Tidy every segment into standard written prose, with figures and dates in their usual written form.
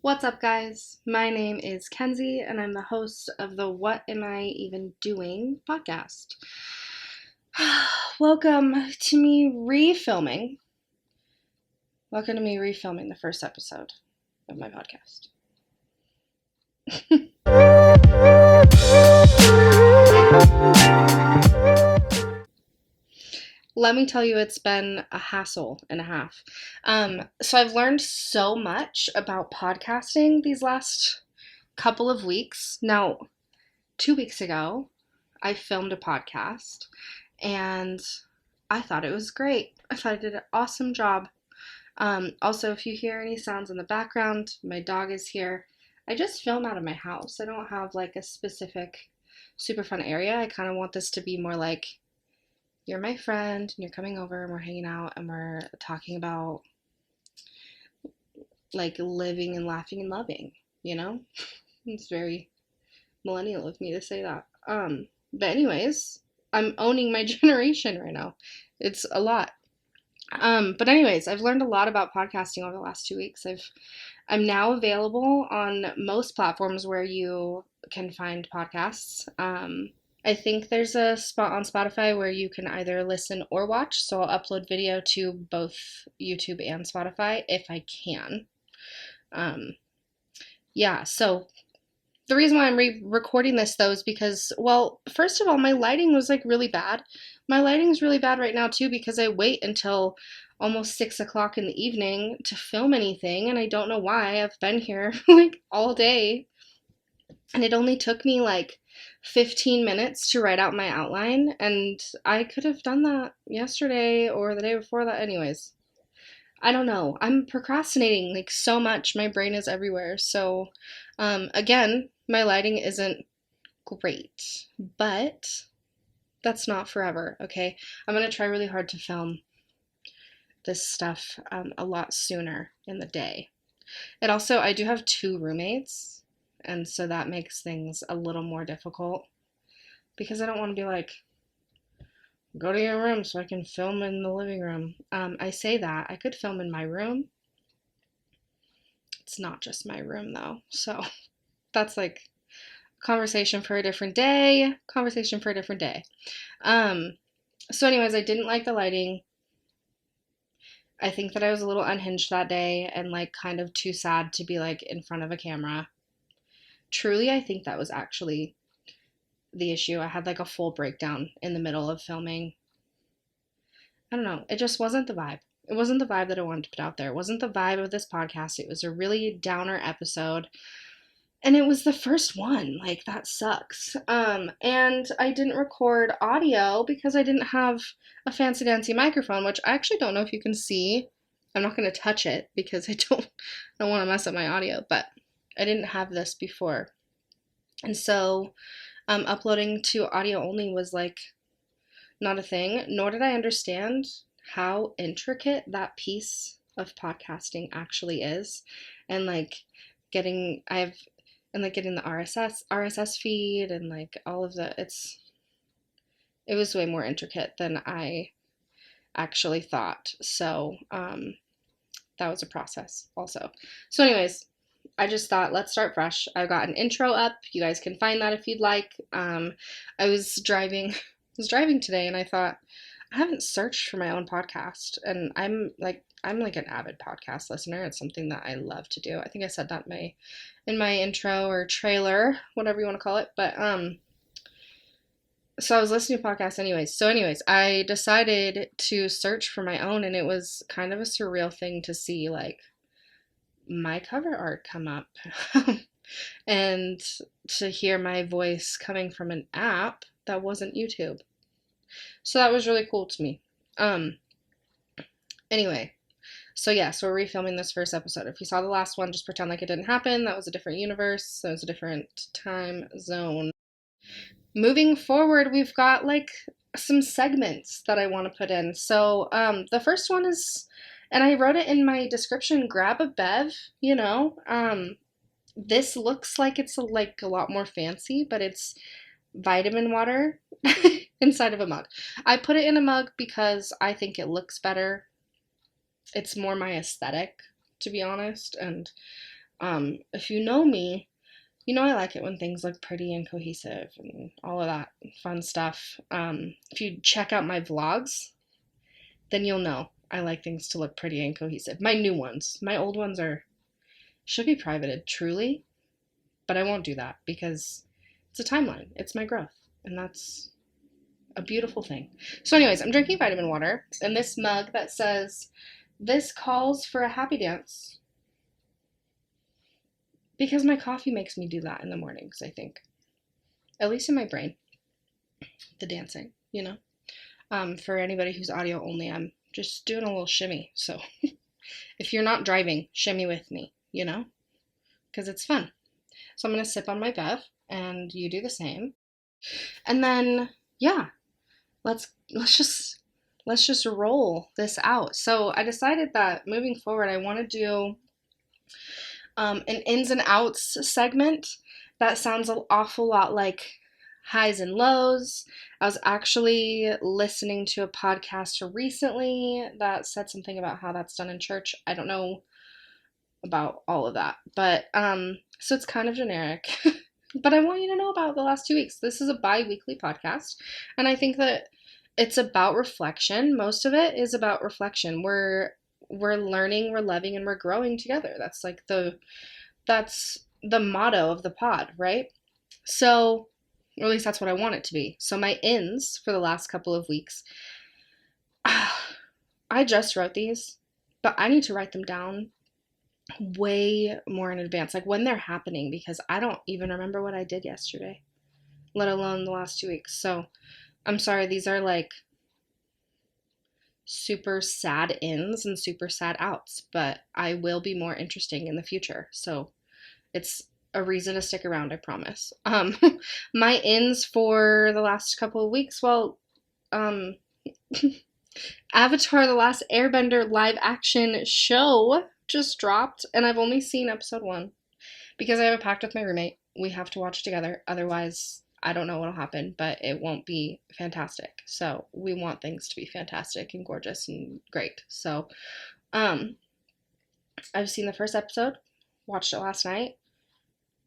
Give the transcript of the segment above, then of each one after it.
What's up, guys? My name is Kenzie, and I'm the host of the What Am I Even Doing podcast. Welcome to me refilming. Welcome to me refilming the first episode of my podcast. Let me tell you, it's been a hassle and a half. So I've learned so much about podcasting these last couple of weeks. Now, 2 weeks ago, I filmed a podcast and I thought it was great. I thought I did an awesome job. Also, if you hear any sounds in the background, my dog is here. I just film out of my house. I don't have like a specific super fun area. I kind of want this to be more like you're my friend and you're coming over and we're hanging out and we're talking about like living and laughing and loving, you know? It's very millennial of me to say that. But anyways, I'm owning my generation right now. It's a lot. But anyways, I've learned a lot about podcasting over the last 2 weeks. I'm now available on most platforms where you can find podcasts. I think there's a spot on Spotify where you can either listen or watch. So I'll upload video to both YouTube and Spotify if I can. So the reason why I'm recording this though is because, well, first of all, my lighting was like really bad. My lighting's really bad right now too because I wait until almost 6 o'clock in the evening to film anything, and I don't know why. I've been here like all day, and it only took me like 15 minutes to write out my outline, and I could have done that yesterday or the day before that. Anyways, I don't know. I'm procrastinating like so much. My brain is everywhere. So, again, my lighting isn't great, but that's not forever, okay? I'm gonna try really hard to film this stuff a lot sooner in the day. And also, I do have 2 roommates, and so that makes things a little more difficult because I don't want to be like, go to your room so I can film in the living room. I say that. I could film in my room. It's not just my room though, so that's like conversation for a different day. So anyways, I didn't like the lighting. I think that I was a little unhinged that day and like kind of too sad to be like in front of a camera. Truly, I think that was actually the issue. I had like a full breakdown in the middle of filming. I don't know. It just wasn't the vibe. It wasn't the vibe that I wanted to put out there. It wasn't the vibe of this podcast. It was a really downer episode. And it was the first one. Like, that sucks. And I didn't record audio because I didn't have a fancy dancy microphone, which I actually don't know if you can see. I'm not going to touch it because I don't want to mess up my audio, but I didn't have this before. And so uploading to audio only was like not a thing, nor did I understand how intricate that piece of podcasting actually is. And like getting the RSS feed and like all of it was way more intricate than I actually thought. So that was a process also. So anyways, I just thought, let's start fresh. I've got an intro up. You guys can find that if you'd like. I was driving today and I thought, I haven't searched for my own podcast, and I'm like an avid podcast listener. It's something that I love to do. I think I said that in my intro or trailer, whatever you want to call it. But so I was listening to podcasts anyways. So anyways, I decided to search for my own, and it was kind of a surreal thing to see like my cover art come up and to hear my voice coming from an app that wasn't YouTube. So that was really cool to me. Anyway, so we're refilming this first episode. If you saw the last one, just pretend like it didn't happen. That was a different universe. That was a different time zone. Moving forward, we've got like some segments that I want to put in. So the first one is, and I wrote it in my description, grab a bev, you know. This looks like it's like a lot more fancy, but it's vitamin water inside of a mug. I put it in a mug because I think it looks better. It's more my aesthetic, to be honest, and If you know me, you know I like it when things look pretty and cohesive and all of that fun stuff. If you check out my vlogs, then you'll know I like things to look pretty and cohesive. My new ones. My old ones should be privated, truly, but I won't do that because it's a timeline. It's my growth, and that's a beautiful thing. So anyways, I'm drinking vitamin water in this mug that says, "This calls for a happy dance." Because my coffee makes me do that in the mornings, I think. At least in my brain. The dancing, you know? For anybody who's audio only, I'm just doing a little shimmy. So if you're not driving, shimmy with me, you know? Because it's fun. So I'm going to sip on my bev, and you do the same. And then, yeah, let's just roll this out. So I decided that moving forward, I want to do an ins and outs segment that sounds an awful lot like highs and lows. I was actually listening to a podcast recently that said something about how that's done in church. I don't know about all of that, but so it's kind of generic. But I want you to know about the last 2 weeks. This is a bi-weekly podcast, and I think that it's about reflection. Most of it is about reflection. We're learning, we're loving, and we're growing together. That's the motto of the pod, right? So, or at least that's what I want it to be. So my ins for the last couple of weeks, I just wrote these, but I need to write them down way more in advance, like when they're happening, because I don't even remember what I did yesterday, let alone the last 2 weeks. So I'm sorry, these are like super sad ins and super sad outs, but I will be more interesting in the future. So it's a reason to stick around, I promise. My ins for the last couple of weeks, well, um, Avatar: The Last Airbender live action show just dropped, and I've only seen episode 1 because I have a pact with my roommate. We have to watch together, otherwise I don't know what'll happen, but it won't be fantastic. So we want things to be fantastic and gorgeous and great. So I've seen the first episode, watched it last night,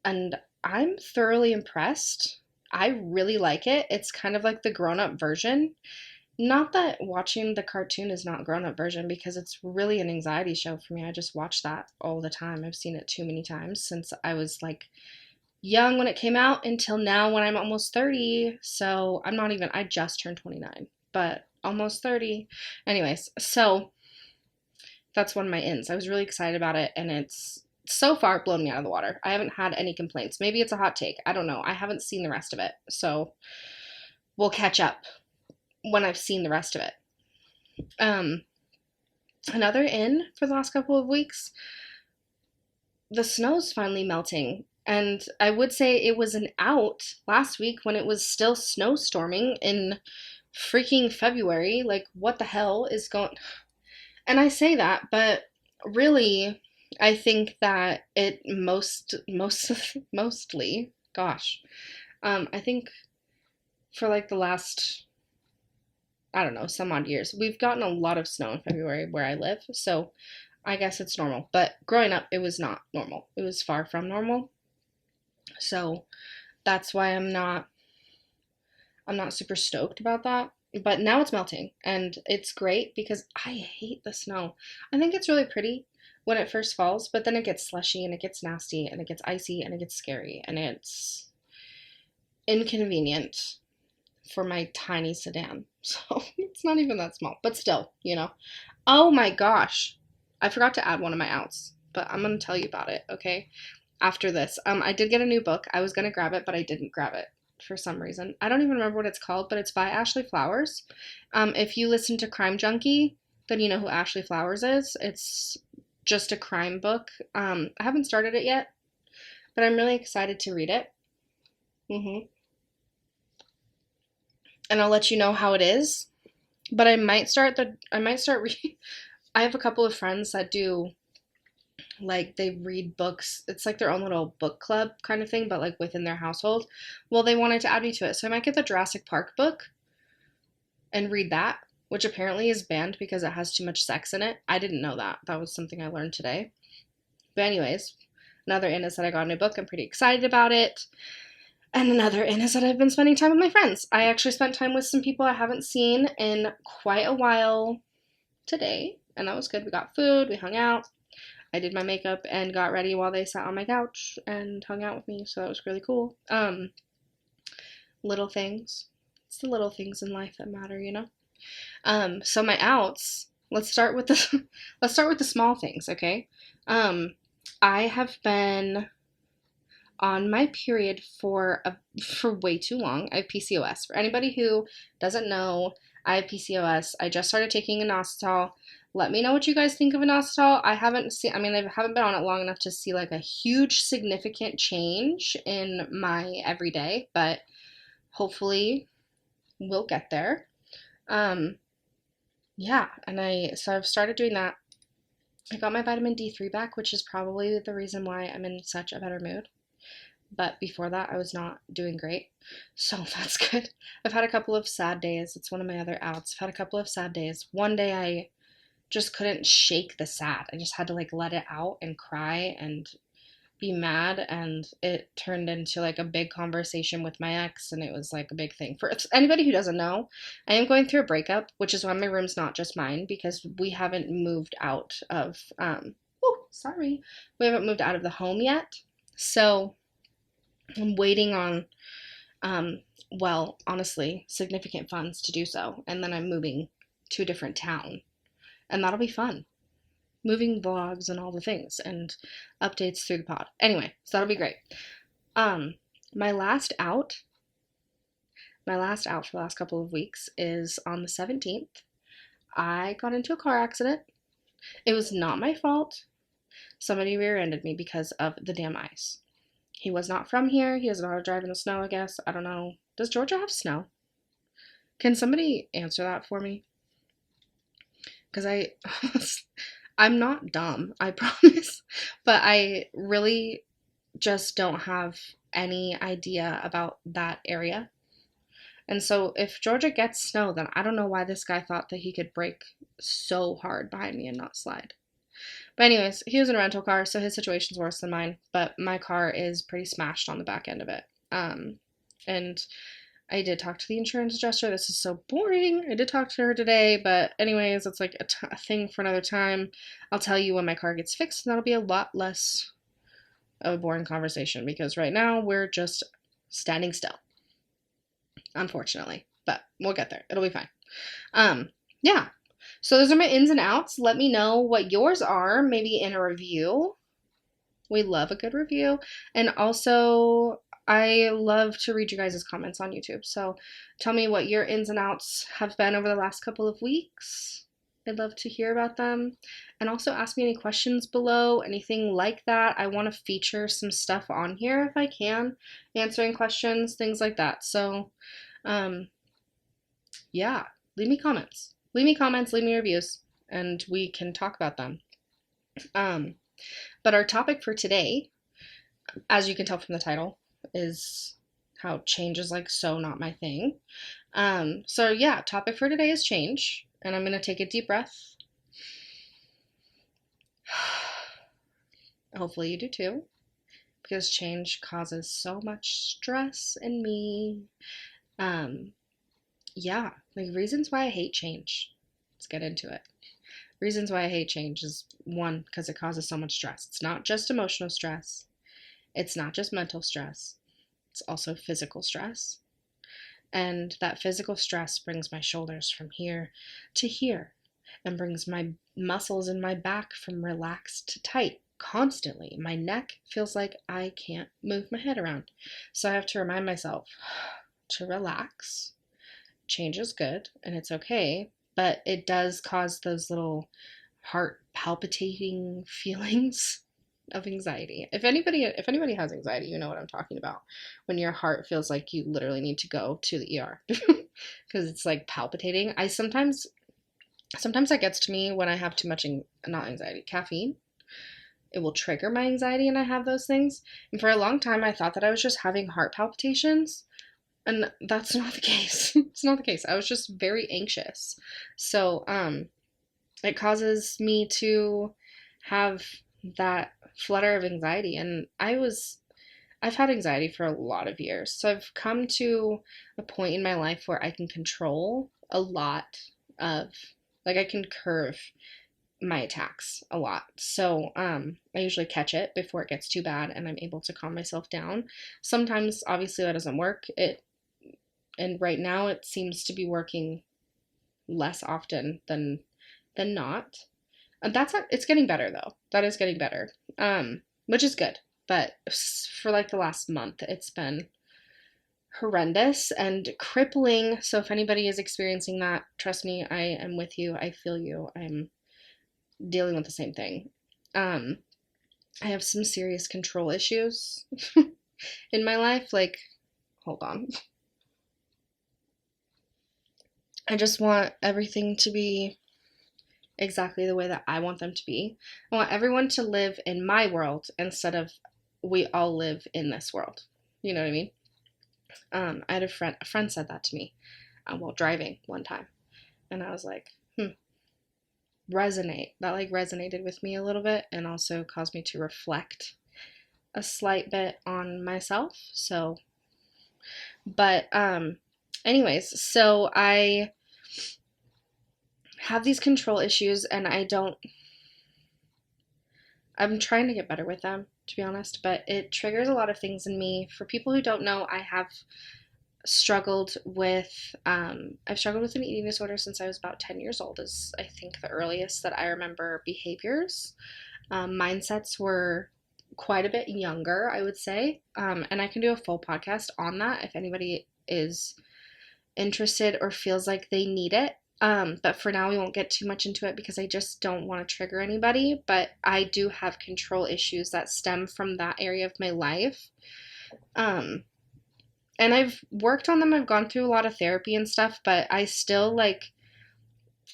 and I'm thoroughly impressed. I really like it. It's kind of like the grown-up version. Not that watching the cartoon is not grown-up version, because it's really an anxiety show for me. I just watch that all the time. I've seen it too many times since I was like young when it came out until now when I'm almost 30. So I just turned 29, but almost 30. Anyways, so that's one of my ins. I was really excited about it, and it's so far blown me out of the water. I haven't had any complaints. Maybe it's a hot take. I don't know. I haven't seen the rest of it. So we'll catch up when I've seen the rest of it. Another in for the last couple of weeks, the snow's finally melting. And I would say it was an out last week when it was still snowstorming in freaking February. Like, what the hell is going... And I say that, but really, I think that it mostly, gosh, I think for like the last, I don't know, some odd years, we've gotten a lot of snow in February where I live, so I guess it's normal. But growing up, it was not normal. It was far from normal. So that's why I'm not super stoked about that. But now it's melting, and it's great because I hate the snow. I think it's really pretty when it first falls, but then it gets slushy and it gets nasty and it gets icy and it gets scary and it's inconvenient for my tiny sedan. So it's not even that small, but still, you know. Oh my gosh. I forgot to add one of my outs, but I'm going to tell you about it, okay? After this. I did get a new book. I was going to grab it, but I didn't grab it for some reason. I don't even remember what it's called, but it's by Ashley Flowers. If you listen to Crime Junkie, then you know who Ashley Flowers is. It's just a crime book. I haven't started it yet, but I'm really excited to read it. And I'll let you know how it is. But I might start reading. I have a couple of friends that do, like, they read books. It's like their own little book club kind of thing, but like within their household. Well, they wanted to add me to it, so I might get the Jurassic Park book and read that, which apparently is banned because it has too much sex in it. I didn't know that. That was something I learned today. But anyways, Another in is that I got a new book. I'm pretty excited about it. And another in is that I've been spending time with my friends. I actually spent time with some people I haven't seen in quite a while today, and that was good. We got food, we hung out. I did my makeup and got ready while they sat on my couch and hung out with me, so that was really cool. Little things. It's the little things in life that matter, you know? So my outs, let's start with the let's start with the small things, okay? I have been on my period for way too long. I have PCOS. For anybody who doesn't know, I have PCOS. I just started taking inositol. Let me know what you guys think of inositol. I haven't been on it long enough to see like a huge significant change in my everyday, but hopefully we'll get there. Yeah, so I've started doing that. I got my vitamin D3 back, which is probably the reason why I'm in such a better mood. But before that, I was not doing great. So that's good. I've had a couple of sad days. It's one of my other outs. I've had a couple of sad days. One day I just couldn't shake the sad. I just had to like let it out and cry and be mad, and it turned into like a big conversation with my ex, and it was like a big thing. For anybody who doesn't know, I am going through a breakup, which is why my room's not just mine, because we haven't moved out of we haven't moved out of the home yet. So I'm waiting on honestly, significant funds to do so, and then I'm moving to a different town, and that'll be fun. Moving vlogs and all the things and updates through the pod. Anyway, so that'll be great. My last out for the last couple of weeks is on the 17th. I got into a car accident. It was not my fault. Somebody rear-ended me because of the damn ice. He was not from here. He doesn't know how to drive in the snow, I guess. I don't know. Does Georgia have snow? Can somebody answer that for me? Because I'm not dumb, I promise, but I really just don't have any idea about that area. And so if Georgia gets snow, then I don't know why this guy thought that he could brake so hard behind me and not slide. But anyways, he was in a rental car, so his situation's worse than mine, but my car is pretty smashed on the back end of it. And I did talk to the insurance adjuster. This is so boring. I did talk to her today, but anyways, it's like a thing for another time. I'll tell you when my car gets fixed, and that'll be a lot less of a boring conversation, because right now we're just standing still, unfortunately, but we'll get there. It'll be fine. Yeah. So those are my ins and outs. Let me know what yours are, maybe in a review. We love a good review. And also, I love to read you guys' comments on YouTube. So tell me what your ins and outs have been over the last couple of weeks. I'd love to hear about them. And also ask me any questions below, anything like that. I want to feature some stuff on here if I can, answering questions, things like that. So, yeah, leave me comments. Leave me reviews, and we can talk about them. But our topic for today, as you can tell from the title, is how change is like so not my thing. So yeah, topic for today is change, and I'm gonna take a deep breath. Hopefully you do too, because change causes so much stress in me. Yeah, like reasons why I hate change. Let's get into it. Reasons why I hate change is, one, because it causes so much stress. It's not just emotional stress. It's not just mental stress. It's also physical stress. And that physical stress brings my shoulders from here to here, and brings my muscles in my back from relaxed to tight constantly. My neck feels like I can't move my head around. So I have to remind myself to relax. Change is good and it's okay, but it does cause those little heart palpitating feelings of anxiety. If anybody has anxiety, you know what I'm talking about. When your heart feels like you literally need to go to the ER because it's like palpitating. Sometimes that gets to me when I have too much caffeine. It will trigger my anxiety, and I have those things. And for a long time, I thought that I was just having heart palpitations. And that's not the case. It's not the case. I was just very anxious. So, it causes me to have that flutter of anxiety. And I've had anxiety for a lot of years. So I've come to a point in my life where I can control a lot of, like, I can curve my attacks a lot. So I usually catch it before it gets too bad and I'm able to calm myself down. Sometimes, obviously, that doesn't work. And right now it seems to be working less often than not. That's not, it's getting better though. That is getting better. Which is good. But for like the last month, it's been horrendous and crippling. So if anybody is experiencing that, trust me, I am with you. I feel you. I'm dealing with the same thing. Um, I have some serious control issues in my life. Like, hold on. I just want everything to be exactly the way that I want them to be. I want everyone to live in my world instead of we all live in this world. You know what I mean? I had a friend said that to me while driving one time. And I was like, resonate. That like resonated with me a little bit and also caused me to reflect a slight bit on myself. So, but, anyways, so I have these control issues and I'm trying to get better with them, to be honest, but it triggers a lot of things in me. For people who don't know, I have struggled with, I've struggled with an eating disorder since I was about 10 years old, is I think the earliest that I remember behaviors. Mindsets were quite a bit younger, I would say. And I can do a full podcast on that if anybody is interested or feels like they need it. But for now, we won't get too much into it because I just don't want to trigger anybody. But I do have control issues that stem from that area of my life. Um, and I've worked on them. I've gone through a lot of therapy and stuff, but I still like,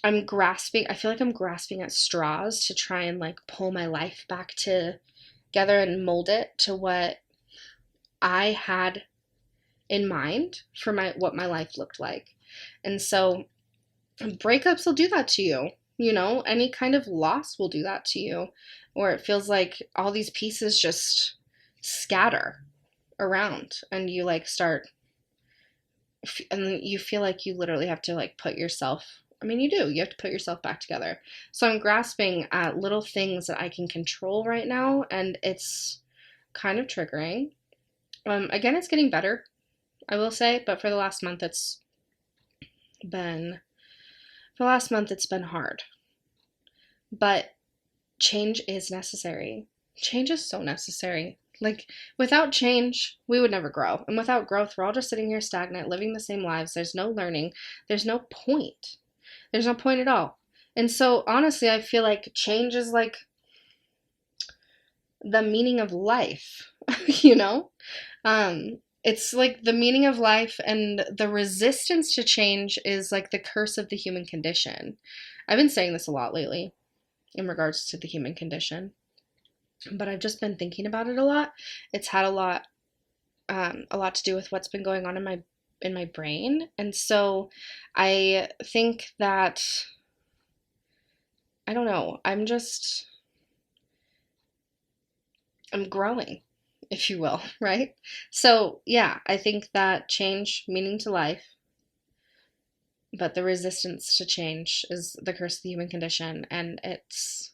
I feel like I'm grasping at straws to try and like pull my life back together and mold it to what I had in mind for what my life looked like. And so breakups will do that to you. You know, any kind of loss will do that to you, or it feels like all these pieces just scatter around and you like start, and you feel like you literally have to like put yourself, I mean, you do, you have to put yourself back together. So I'm grasping at little things that I can control right now, and it's kind of triggering. Again, it's getting better, I will say, but been, for the last month, it's been hard. But change is necessary. Change is so necessary. Like, without change, we would never grow. And without growth, we're all just sitting here stagnant, living the same lives. There's no learning. There's no point. There's no point at all. And so, honestly, I feel like change is like the meaning of life, you know? It's like the meaning of life, and the resistance to change is like the curse of the human condition. I've been saying this a lot lately in regards to the human condition, but I've just been thinking about it a lot. It's had a lot to do with what's been going on in my brain, and so I think that, I don't know. I'm growing, if you will, right? So yeah, I think that change, meaning to life, but the resistance to change is the curse of the human condition, and it's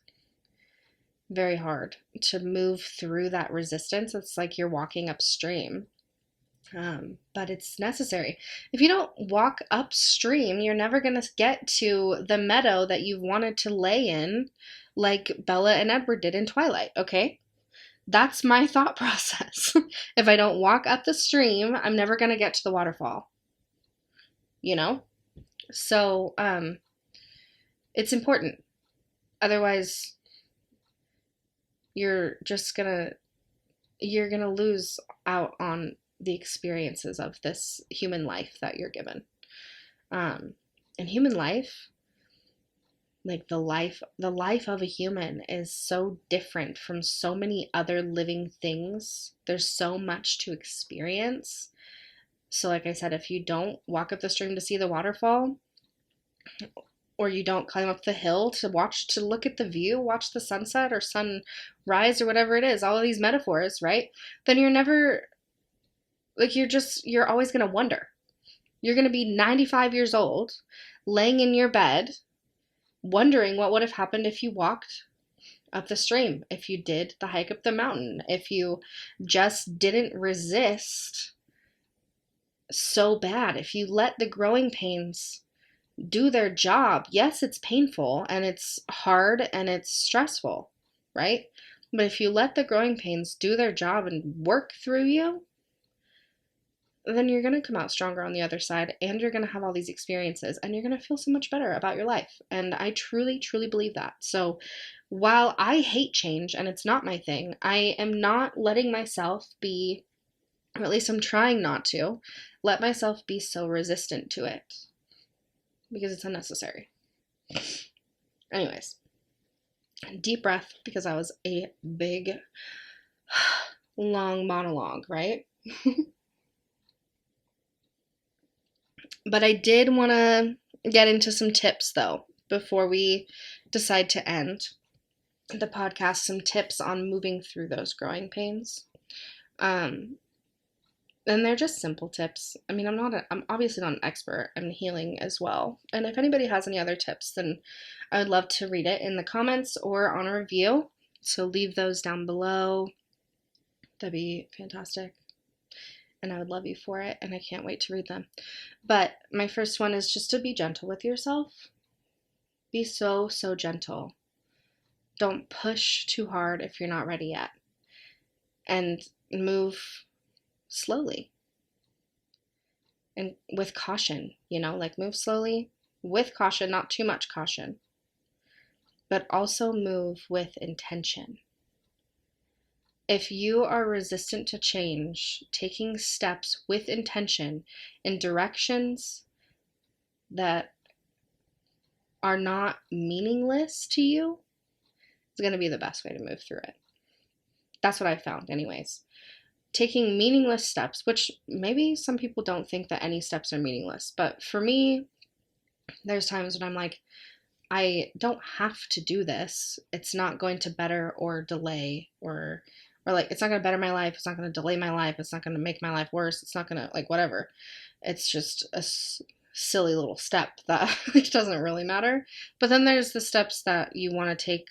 very hard to move through that resistance. It's like you're walking upstream, but it's necessary. If you don't walk upstream, you're never going to get to the meadow that you've wanted to lay in, like Bella and Edward did in Twilight, okay? That's my thought process. If I don't walk up the stream, I'm never going to get to the waterfall, you know? So, it's important. Otherwise, you're just gonna you're gonna lose out on the experiences of this human life that you're given. And human life, like the life of a human, is so different from so many other living things. There's so much to experience. So like I said, if you don't walk up the stream to see the waterfall, or you don't climb up the hill to look at the view, watch the sunset or sunrise or whatever it is, all of these metaphors, right? Then you're never, like, you're always going to wonder. You're going to be 95 years old, laying in your bed, wondering what would have happened if you walked up the stream, if you did the hike up the mountain, if you just didn't resist so bad, if you let the growing pains do their job. Yes, it's painful and it's hard and it's stressful, right? But if you let the growing pains do their job and work through you, then you're going to come out stronger on the other side, and you're going to have all these experiences, and you're going to feel so much better about your life. And I truly, truly believe that. So while I hate change and it's not my thing, I am not letting myself be, or at least I'm trying not to, let myself be so resistant to it, because it's unnecessary. Anyways, deep breath, because that was a big, long monologue, right? But I did want to get into some tips, though, before we decide to end the podcast, some tips on moving through those growing pains. And they're just simple tips. I mean, I'm obviously not an expert. I'm healing as well. And if anybody has any other tips, then I would love to read it in the comments or on a review. So leave those down below. That'd be fantastic. And I would love you for it, and I can't wait to read them. But my first one is just to be gentle with yourself. Be so, so gentle. Don't push too hard if you're not ready yet. And move slowly. And with caution, like move slowly with caution, not too much caution. But also move with intention. If you are resistant to change, taking steps with intention in directions that are not meaningless to you is going to be the best way to move through it. That's what I found anyways. Taking meaningless steps, which maybe some people don't think that any steps are meaningless, but for me, there's times when I'm like, I don't have to do this. It's not going to better or delay or like, it's not going to better my life. It's not going to delay my life. It's not going to make my life worse. It's not going to, like, whatever. It's just a silly little step that it doesn't really matter. But then there's the steps that you want to take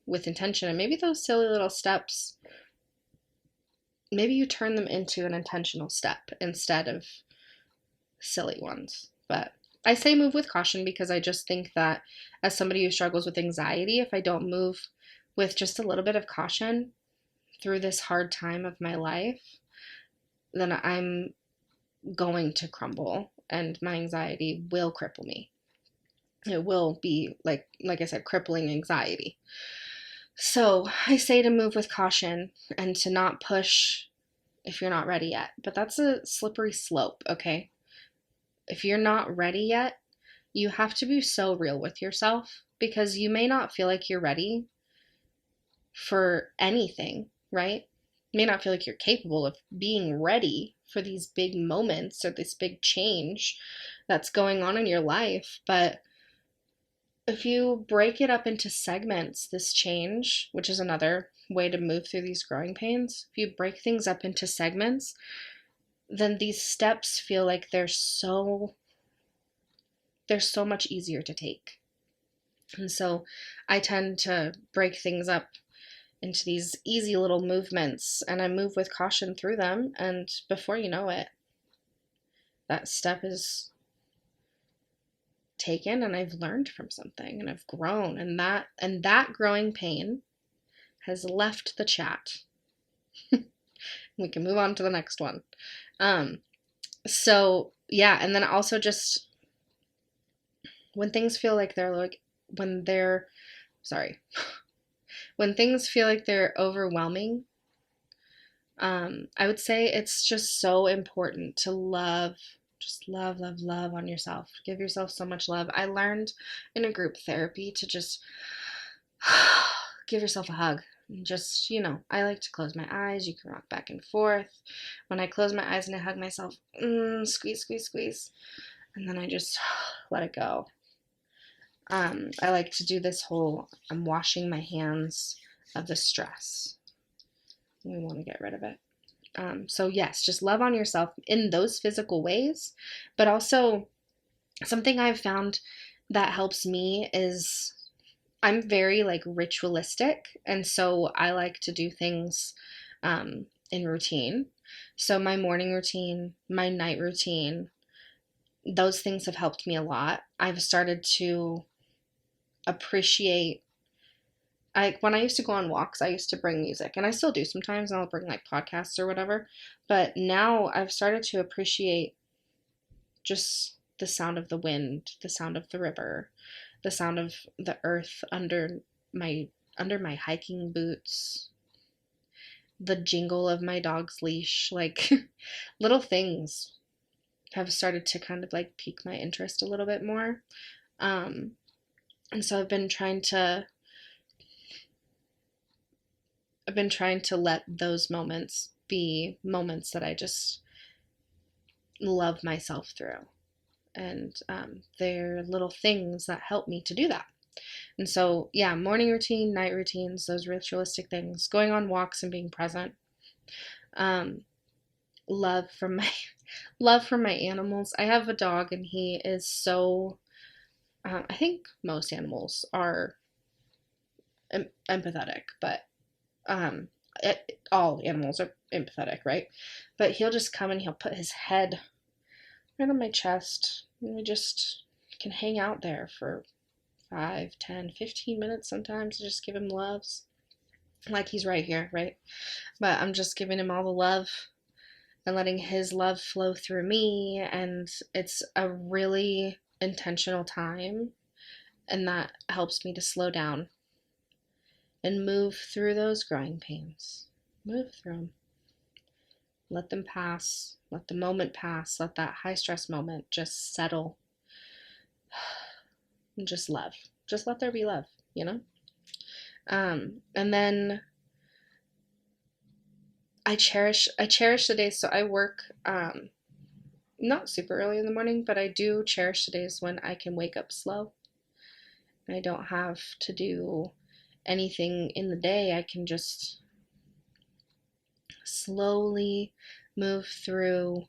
with intention. And maybe those silly little steps, maybe you turn them into an intentional step instead of silly ones. But I say move with caution because I just think that as somebody who struggles with anxiety, if I don't move with just a little bit of caution through this hard time of my life, then I'm going to crumble and my anxiety will cripple me. It will be like I said, crippling anxiety. So I say to move with caution and to not push if you're not ready yet. But that's a slippery slope, okay? If you're not ready yet, you have to be so real with yourself because you may not feel like you're ready for anything, right? You may not feel like you're capable of being ready for these big moments or this big change that's going on in your life. But if you break it up into segments, this change, which is another way to move through these growing pains, if you break things up into segments, then these steps feel like they're so much easier to take. And so I tend to break things up into these easy little movements, and I move with caution through them, and before you know it, that step is taken and I've learned from something and I've grown, and that growing pain has left the chat. We can move on to the next one. So yeah, and then also just when things feel like when things feel like they're overwhelming, I would say it's just so important to love on yourself. Give yourself so much love. I learned in a group therapy to just give yourself a hug. Just, I like to close my eyes. You can rock back and forth. When I close my eyes and I hug myself, squeeze, squeeze, squeeze. And then I just let it go. I like to do this whole, I'm washing my hands of the stress. We want to get rid of it. So yes, just love on yourself in those physical ways, but also something I've found that helps me is I'm very like ritualistic, and so I like to do things in routine. So my morning routine, my night routine, those things have helped me a lot. I've started to appreciate when I used to go on walks, I used to bring music, and I still do sometimes, and I'll bring like podcasts or whatever. But now I've started to appreciate just the sound of the wind, the sound of the river, the sound of the earth my under my hiking boots, the jingle of my dog's leash, like little things have started to kind of like pique my interest a little bit more. Um, and so I've been trying to let those moments be moments that I just love myself through. And they're little things that help me to do that. And so, yeah, morning routine, night routines, those ritualistic things, going on walks and being present. Um, love from my love for my animals. I have a dog, and he is so. I think most animals are empathetic, but um, all animals are empathetic, right? But he'll just come and he'll put his head right on my chest, and we just can hang out there for 5, 10, 15 minutes sometimes. Just give him loves. Like he's right here, right? But I'm just giving him all the love and letting his love flow through me. And it's a really intentional time. And that helps me to slow down and move through those growing pains. Move through them. Let them pass. Let the moment pass. Let that high stress moment just settle. And just love. Just let there be love, you know? And then I cherish the days. So I work not super early in the morning, but I do cherish the days when I can wake up slow. I don't have to do anything in the day. I can just slowly move through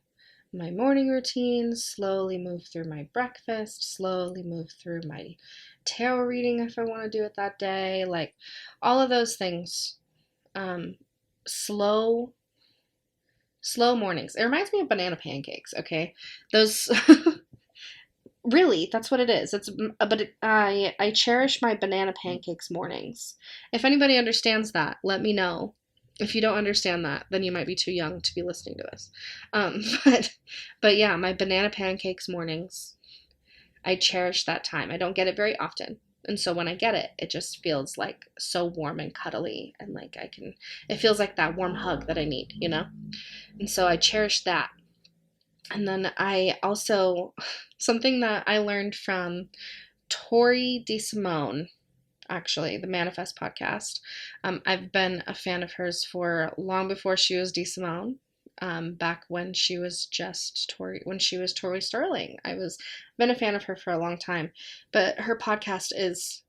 my morning routine, slowly move through my breakfast, slowly move through my tarot reading if I want to do it that day, like all of those things. Slow mornings. It reminds me of banana pancakes, okay? Those really, that's what it is. I cherish my banana pancakes mornings. If anybody understands that, let me know. If you don't understand that, then you might be too young to be listening to this. Um, but but yeah, my banana pancakes mornings, I cherish that time. I don't get it very often. And so when I get it, it just feels like so warm and cuddly, and like it feels like that warm hug that I need, you know? And so I cherish that. And then I also, something that I learned from Tori DeSimone, actually, the Manifest podcast. I've been a fan of hers for long before she was DeSimone. Back when she was just Tori Sterling. Been a fan of her for a long time. But her podcast is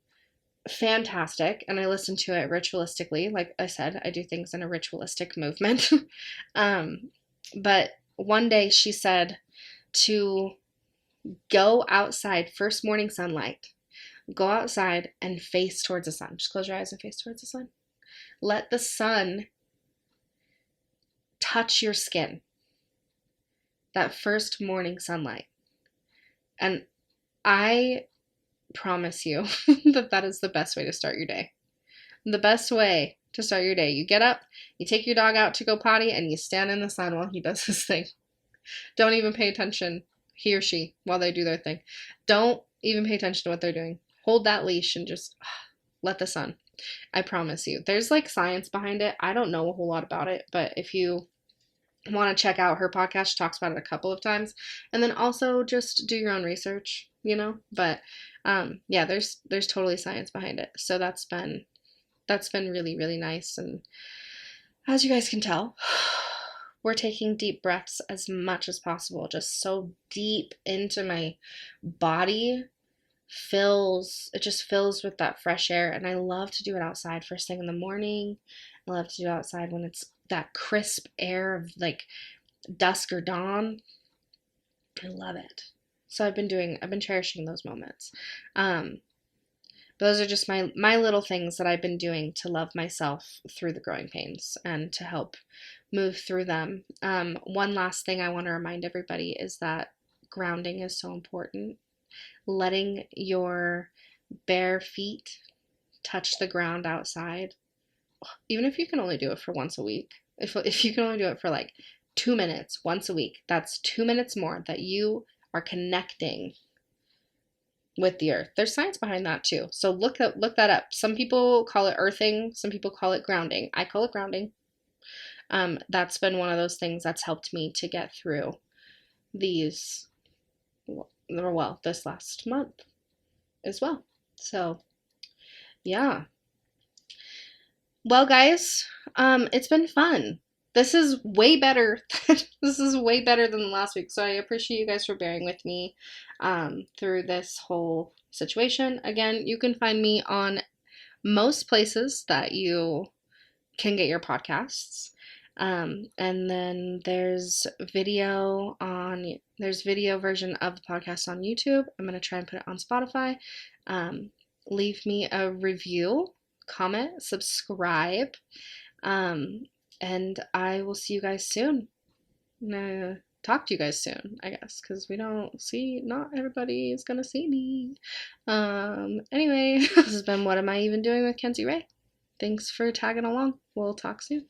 fantastic, and I listen to it ritualistically. Like I said, I do things in a ritualistic movement. But one day she said to go outside, first morning sunlight, go outside and face towards the sun. Just close your eyes and face towards the sun. Let the sun touch your skin, that first morning sunlight. And I promise you that is the best way to start your day. The best way to start your day. You get up, you take your dog out to go potty, and you stand in the sun while he does his thing. Don't even pay attention, he or she, while they do their thing. Don't even pay attention to what they're doing. Hold that leash and just let the sun. I promise you. There's like science behind it. I don't know a whole lot about it, but if you want to check out her podcast, she talks about it a couple of times. And then also just do your own research, you know? But yeah, there's totally science behind it. So that's been really, really nice. And as you guys can tell, we're taking deep breaths as much as possible, just so deep into my body. it just fills with that fresh air. And I love to do it outside first thing in the morning. I love to do it outside when it's that crisp air of like dusk or dawn. I love it. So I've been cherishing those moments. Um, those are just my little things that I've been doing to love myself through the growing pains and to help move through them. One last thing I want to remind everybody is that grounding is so important. Letting your bare feet touch the ground outside, even if you can only do it for once a week, if you can only do it for like 2 minutes once a week, that's 2 minutes more that you are connecting with the earth. There's science behind that too. So look that up. Some people call it earthing, some people call it grounding. I call it grounding. That's been one of those things that's helped me to get through these, well, this last month as well. So, yeah. Well, guys, it's been fun. This is way better. This is way better than last week. So I appreciate you guys for bearing with me through this whole situation. Again, you can find me on most places that you can get your podcasts. And then there's video version of the podcast on YouTube. I'm going to try and put it on Spotify. Leave me a review, comment, subscribe, and I will see you guys soon. Talk to you guys soon, I guess, because not everybody is gonna see me. Anyway, this has been What Am I Even Doing with Kenzie Ray. Thanks for tagging along. We'll talk soon.